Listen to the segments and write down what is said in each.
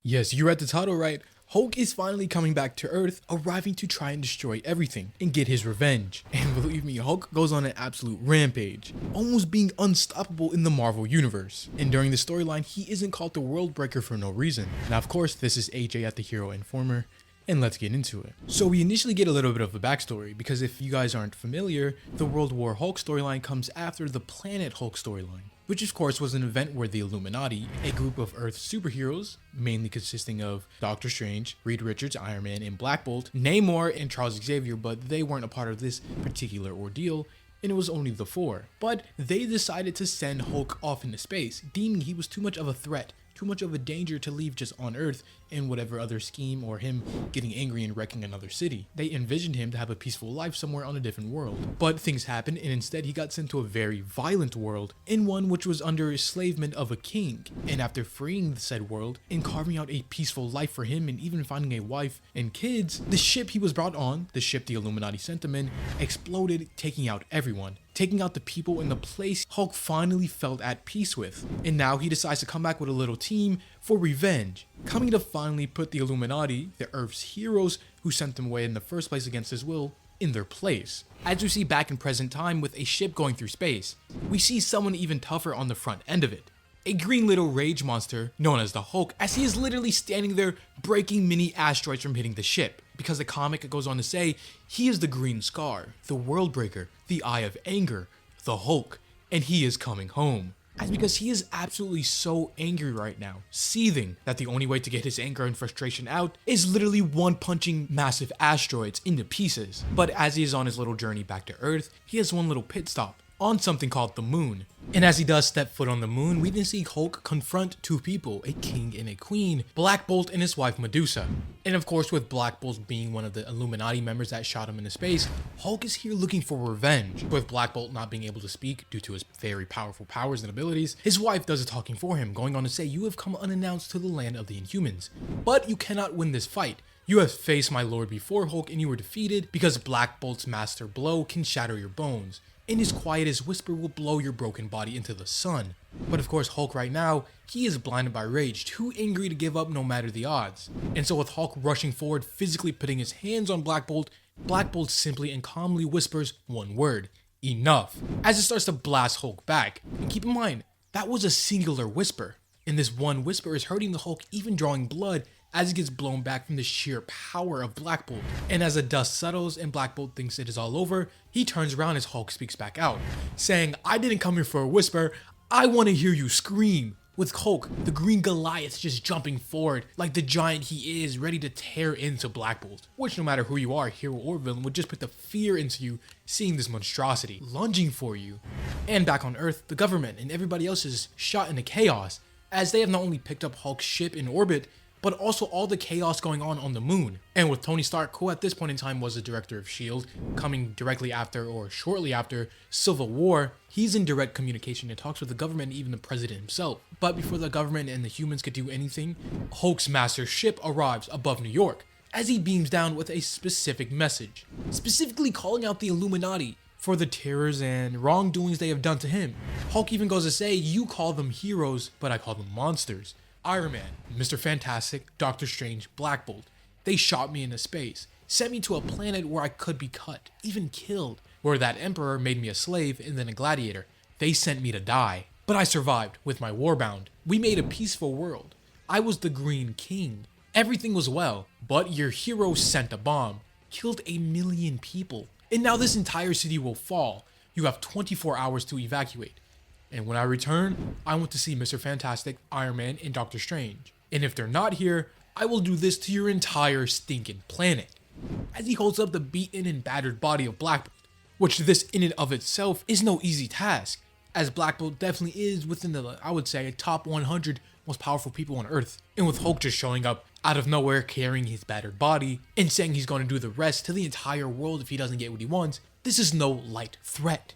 Yes, you read the title right. Hulk is finally coming back to Earth, arriving to try and destroy everything and get his revenge. And believe me, Hulk goes on an absolute rampage, almost being unstoppable in the Marvel Universe. And during the storyline, he isn't called the World Breaker for no reason. Now, of course, this is AJ at the Hero Informer, and let's get into it. So we initially get a little bit of a backstory, because if you guys aren't familiar, the World War Hulk storyline comes after the Planet Hulk storyline, which of course was an event where the Illuminati, a group of Earth superheroes, mainly consisting of Doctor Strange, Reed Richards, Iron Man, and Black Bolt, Namor, and Charles Xavier, but they weren't a part of this particular ordeal, and it was only the four. But they decided to send Hulk off into space, deeming he was too much of a threat, too much of a danger to leave just on Earth in whatever other scheme or him getting angry and wrecking another city. They envisioned him to have a peaceful life somewhere on a different world. But things happened, and instead he got sent to a very violent world, in one which was under enslavement of a king. And after freeing the said world and carving out a peaceful life for him and even finding a wife and kids, the ship he was brought on, the ship the Illuminati sent him in, exploded, taking out everyone. Taking out the people in the place Hulk finally felt at peace with. And now he decides to come back with a little team for revenge, coming to finally put the Illuminati, the Earth's heroes who sent them away in the first place against his will, in their place. As we see back in present time with a ship going through space, we see someone even tougher on the front end of it. A green little rage monster known as the Hulk, as he is literally standing there breaking mini asteroids from hitting the ship, because the comic goes on to say he is the Green Scar, the World Breaker, the Eye of Anger, the Hulk, and he is coming home. As because he is absolutely so angry right now, seething, that the only way to get his anger and frustration out is literally one-punching massive asteroids into pieces. But as he is on his little journey back to Earth, he has one little pit stop on something called the moon. And as he does step foot on the moon, we then see Hulk confront two people, a king and a queen, Black Bolt and his wife Medusa. And of course, with Black Bolt being one of the Illuminati members that shot him into space, Hulk is here looking for revenge. With Black Bolt not being able to speak due to his very powerful powers and abilities, his wife does the talking for him, going on to say, "You have come unannounced to the land of the Inhumans, but you cannot win this fight. You have faced my lord before, Hulk, and you were defeated because Black Bolt's master blow can shatter your bones, and his quietest whisper will blow your broken body into the sun." But of course, Hulk right now, he is blinded by rage, too angry to give up no matter the odds. And so with Hulk rushing forward, physically putting his hands on Black Bolt simply and calmly whispers one word: enough, as it starts to blast Hulk back. And keep in mind, that was a singular whisper, and this one whisper is hurting the Hulk, even drawing blood as he gets blown back from the sheer power of Black Bolt. And as the dust settles and Black Bolt thinks it is all over, he turns around as Hulk speaks back out, saying, "I didn't come here for a whisper, I want to hear you scream." With Hulk, the green Goliath, just jumping forward like the giant he is, ready to tear into Black Bolt, which no matter who you are, hero or villain, would just put the fear into you seeing this monstrosity lunging for you. And back on Earth, the government and everybody else is shot into chaos, as they have not only picked up Hulk's ship in orbit, but also all the chaos going on the moon. And with Tony Stark, who at this point in time was the director of S.H.I.E.L.D., coming directly after or shortly after Civil War, he's in direct communication and talks with the government and even the president himself. But before the government and the humans could do anything, Hulk's master ship arrives above New York, as he beams down with a specific message, specifically calling out the Illuminati for the terrors and wrongdoings they have done to him. Hulk even goes to say, "You call them heroes, but I call them monsters. Iron Man, Mr. Fantastic, Doctor Strange, Black Bolt, they shot me into space, sent me to a planet where I could be cut, even killed, where that emperor made me a slave and then a gladiator. They sent me to die, but I survived with my Warbound. We made a peaceful world. I was the Green King. Everything was well, but your hero sent a bomb, killed 1 million people, and now this entire city will fall. You have 24 hours to evacuate. And when I return, I want to see Mr. Fantastic, Iron Man, and Doctor Strange. And if they're not here, I will do this to your entire stinking planet." As he holds up the beaten and battered body of Black Bolt, which this in and of itself is no easy task, as Black Bolt definitely is within the, I would say, top 100 most powerful people on Earth. And with Hulk just showing up out of nowhere carrying his battered body and saying he's going to do the rest to the entire world if he doesn't get what he wants, this is no light threat.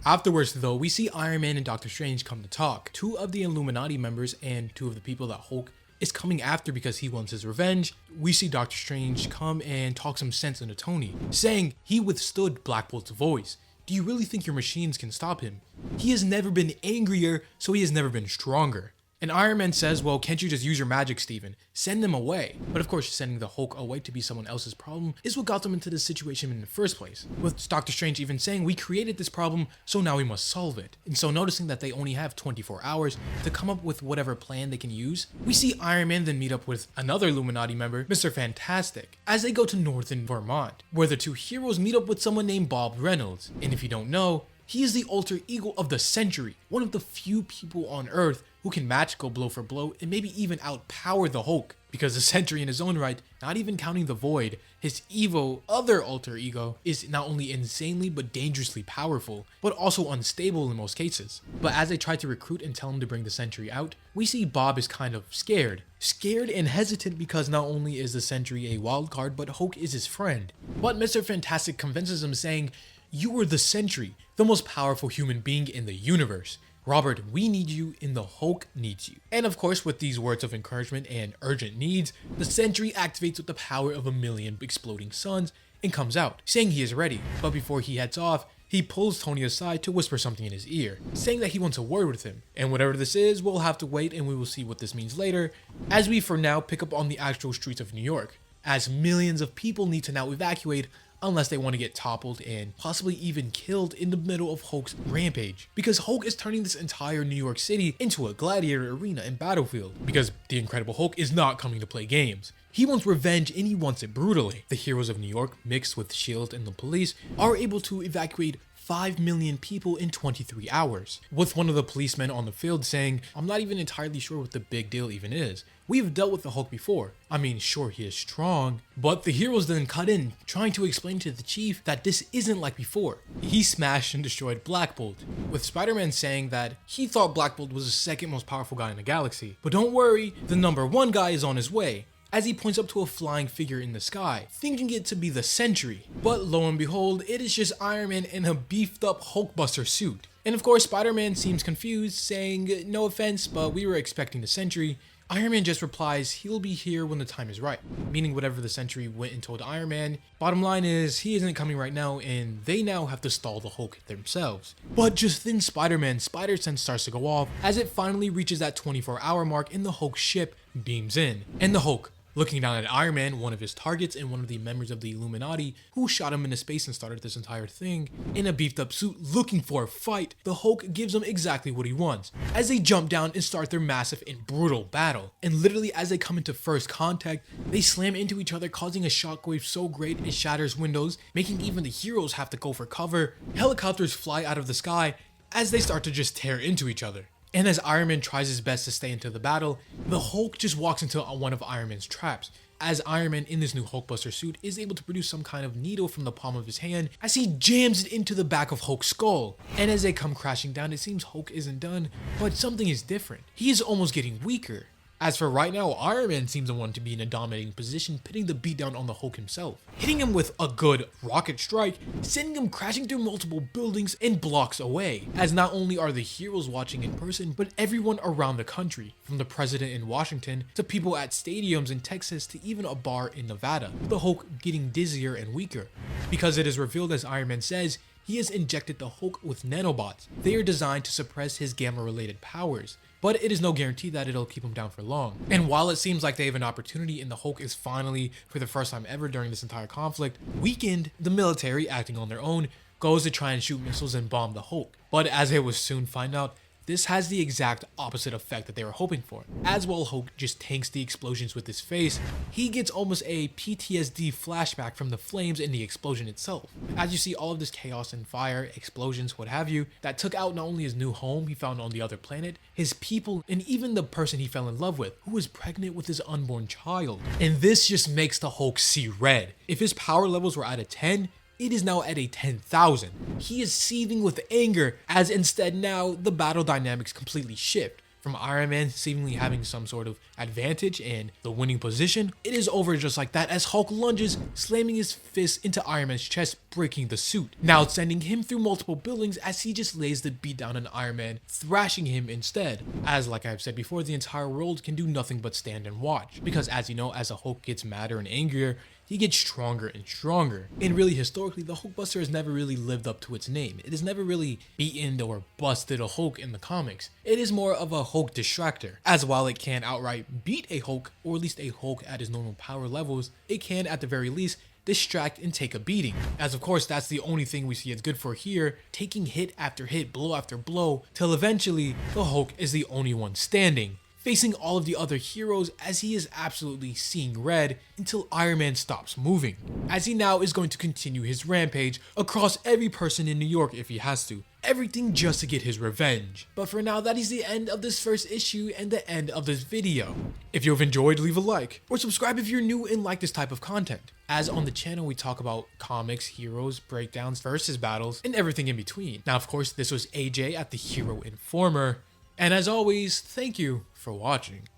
Afterwards though, we see Iron Man and Doctor Strange come to talk. Two of the Illuminati members and two of the people that Hulk is coming after because he wants his revenge. We see Doctor Strange come and talk some sense into Tony, saying he withstood Black Bolt's voice. Do you really think your machines can stop him? He has never been angrier, so he has never been stronger. And Iron Man says, well, can't you just use your magic, Steven? Send them away. But of course, sending the Hulk away to be someone else's problem is what got them into this situation in the first place. With Doctor Strange even saying, we created this problem, so now we must solve it. And so noticing that they only have 24 hours to come up with whatever plan they can use, we see Iron Man then meet up with another Illuminati member, Mr. Fantastic, as they go to northern Vermont, where the two heroes meet up with someone named Bob Reynolds. And if you don't know, he is the alter ego of the Sentry, one of the few people on Earth who can match go blow for blow and maybe even outpower the Hulk. Because the Sentry in his own right, not even counting the Void, his evil other alter ego is not only insanely but dangerously powerful, but also unstable in most cases. But as they try to recruit and tell him to bring the Sentry out, we see Bob is kind of scared. Scared and hesitant because not only is the Sentry a wild card, but Hulk is his friend. But Mr. Fantastic convinces him saying, you are the Sentry, the most powerful human being in the universe. Robert, we need you and the Hulk needs you. And of course, with these words of encouragement and urgent needs, the Sentry activates with the power of 1,000,000 exploding suns and comes out, saying he is ready. But before he heads off, he pulls Tony aside to whisper something in his ear, saying that he wants a word with him. And whatever this is, we'll have to wait and we will see what this means later, as we for now pick up on the actual streets of New York, as millions of people need to now evacuate unless they want to get toppled and possibly even killed in the middle of Hulk's rampage. Because Hulk is turning this entire New York City into a gladiator arena and battlefield. Because the Incredible Hulk is not coming to play games. He wants revenge and he wants it brutally. The heroes of New York, mixed with S.H.I.E.L.D. and the police, are able to evacuate 5 million people in 23 hours. With one of the policemen on the field saying, I'm not even entirely sure what the big deal even is. We've dealt with the Hulk before. I mean, sure, he is strong, but the heroes then cut in, trying to explain to the chief that this isn't like before. He smashed and destroyed Black Bolt, with Spider-Man saying that he thought Black Bolt was the second most powerful guy in the galaxy. But don't worry, the #1 guy is on his way, as he points up to a flying figure in the sky, thinking it to be the Sentry. But lo and behold, it is just Iron Man in a beefed up Hulkbuster suit. And of course, Spider-Man seems confused, saying, no offense, but we were expecting the Sentry. Iron Man just replies, he'll be here when the time is right, meaning whatever the Sentry went and told Iron Man. Bottom line is, he isn't coming right now, and they now have to stall the Hulk themselves. But just then Spider-Man's spider sense starts to go off, as it finally reaches that 24-hour mark and the Hulk ship beams in. And the Hulk, looking down at Iron Man, one of his targets and one of the members of the Illuminati who shot him into space and started this entire thing, in a beefed up suit looking for a fight, the Hulk gives him exactly what he wants, as they jump down and start their massive and brutal battle. And literally as they come into first contact, they slam into each other, causing a shockwave so great it shatters windows, making even the heroes have to go for cover. Helicopters fly out of the sky as they start to just tear into each other. And as Iron Man tries his best to stay into the battle, the Hulk just walks into one of Iron Man's traps, as Iron Man in this new Hulkbuster suit is able to produce some kind of needle from the palm of his hand as he jams it into the back of Hulk's skull. And as they come crashing down, it seems Hulk isn't done, but something is different. He is almost getting weaker. As for right now, Iron Man seems the one to be in a dominating position, putting the beat down on the Hulk himself, hitting him with a good rocket strike, sending him crashing through multiple buildings and blocks away, as not only are the heroes watching in person, but everyone around the country, from the president in Washington, to people at stadiums in Texas, to even a bar in Nevada, the Hulk getting dizzier and weaker, because it is revealed, as Iron Man says, he has injected the Hulk with nanobots. They are designed to suppress his gamma-related powers, but it is no guarantee that it'll keep him down for long. And while it seems like they have an opportunity and the Hulk is finally, for the first time ever during this entire conflict, weakened, the military, acting on their own, goes to try and shoot missiles and bomb the Hulk. But as they will soon find out, this has the exact opposite effect that they were hoping for. As while Hulk just tanks the explosions with his face, he gets almost a PTSD flashback from the flames and the explosion itself. As you see all of this chaos and fire, explosions, what have you, that took out not only his new home he found on the other planet, his people, and even the person he fell in love with, who was pregnant with his unborn child. And this just makes the Hulk see red. If his power levels were at a 10, it is now at a 10,000. He is seething with anger, as instead now the battle dynamics completely shift. From Iron Man seemingly having some sort of advantage and the winning position, it is over just like that as Hulk lunges, slamming his fist into Iron Man's chest, breaking the suit, now sending him through multiple buildings as he just lays the beat down on Iron Man, thrashing him instead. As like I've said before, the entire world can do nothing but stand and watch, because as you know, as the Hulk gets madder and angrier, he gets stronger and stronger. And really, historically, the Hulkbuster has never really lived up to its name. It has never really beaten or busted a Hulk in the comics. It is more of a Hulk distractor, as while it can outright beat a Hulk, or at least a Hulk at his normal power levels, it can at the very least distract and take a beating. As of course that's the only thing we see it's good for here, taking hit after hit, blow after blow, till eventually the Hulk is the only one standing, facing all of the other heroes as he is absolutely seeing red until Iron Man stops moving, as he now is going to continue his rampage across every person in New York if he has to. Everything just to get his revenge. But for now, that is the end of this first issue and the end of this video. If you've enjoyed, leave a like, or subscribe if you're new and like this type of content, as on the channel we talk about comics, heroes, breakdowns, versus battles, and everything in between. Now of course, this was AJ at the Hero Informer, and as always, thank you for watching.